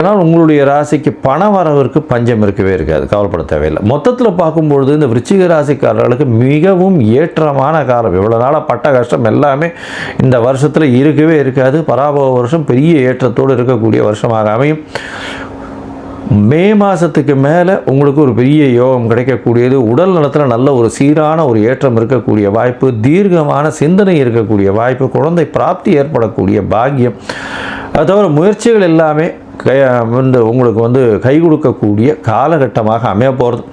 ஆனால் உங்களுடைய ராசிக்கு பண வரவிற்கு பஞ்சம் இருக்கவே இருக்காது, கவலைப்பட தேவையில்லை. மொத்தத்தில் பார்க்கும்பொழுது இந்த விருச்சிக ராசிக்காரர்களுக்கு மிகவும் ஏற்றமான காலம். இவ்வளோ நாளாக பட்ட கஷ்டம் எல்லாமே இந்த வருஷத்தில் இருக்கவே இருக்காது. பராபவ வருஷம் பெரிய ஏற்றத்தோடு இருக்கக்கூடிய வருஷமாக அமையும். மே மாதத்துக்கு மேலே உங்களுக்கு ஒரு பெரிய யோகம் கிடைக்கக்கூடியது. உடல் நலத்தில் நல்ல ஒரு சீரான ஒரு ஏற்றம் இருக்கக்கூடிய வாய்ப்பு, தீர்க்கமான சிந்தனை இருக்கக்கூடிய வாய்ப்பு, குழந்தை பிராப்தி ஏற்படக்கூடிய பாக்கியம். அது தவிர முயற்சிகள் எல்லாமே உங்களுக்கு கை கொடுக்கக்கூடிய காலகட்டமாக அமைய போகிறது.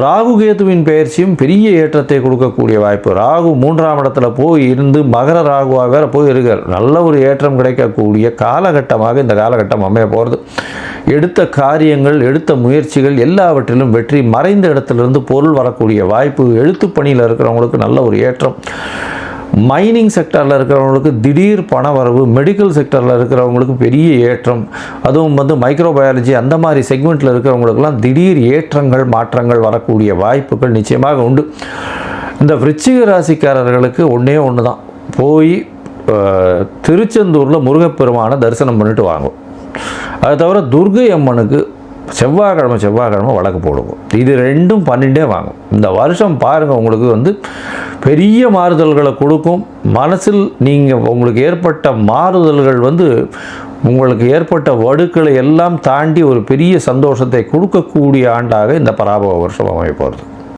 ராகு கேதுவின் பயிற்சியும் பெரிய ஏற்றத்தை கொடுக்கக்கூடிய வாய்ப்பு. ராகு 3ஆம் இடத்துல போய் இருந்து மகர ராகுவாக வேற போய் இருக்கார். நல்ல ஒரு ஏற்றம் கிடைக்கக்கூடிய காலகட்டமாக இந்த காலகட்டம் அமைய போகிறது. எடுத்த காரியங்கள், எடுத்த முயற்சிகள் எல்லாவற்றிலும் வெற்றி. மறைந்த இடத்திலிருந்து பொருள் வரக்கூடிய வாய்ப்பு. எழுத்து பணியில் இருக்கிறவங்களுக்கு நல்ல ஒரு ஏற்றம். மைனிங் செக்டரில் இருக்கிறவங்களுக்கு திடீர் பண வரவு. மெடிக்கல் செக்டரில் இருக்கிறவங்களுக்கு பெரிய ஏற்றம். அதுவும் மைக்ரோபயாலஜி அந்த மாதிரி செக்மெண்ட்டில் இருக்கிறவங்களுக்கெல்லாம் திடீர் ஏற்றங்கள், மாற்றங்கள் வரக்கூடிய வாய்ப்புகள் நிச்சயமாக உண்டு. இந்த விருச்சிக ராசிக்காரர்களுக்கு ஒன்றே ஒன்று தான், போய் திருச்செந்தூரில் முருகப்பெருமானை தரிசனம் பண்ணிட்டு வாங்கும். அது தவிர துர்கை அம்மனுக்கு செவ்வாய்க்கிழமை வழக்கு போடுவோம். இது ரெண்டும் பண்ணிகிட்டே வாங்கும். இந்த வருஷம் பாருங்கள், உங்களுக்கு பெரிய மாறுதல்களை கொடுக்கும். மனசில் உங்களுக்கு ஏற்பட்ட மாறுதல்கள் உங்களுக்கு ஏற்பட்ட வடுக்களை எல்லாம் தாண்டி ஒரு பெரிய சந்தோஷத்தை கொடுக்கக்கூடிய ஆண்டாக இந்த பராபவ வருஷம் அமைய போகிறது.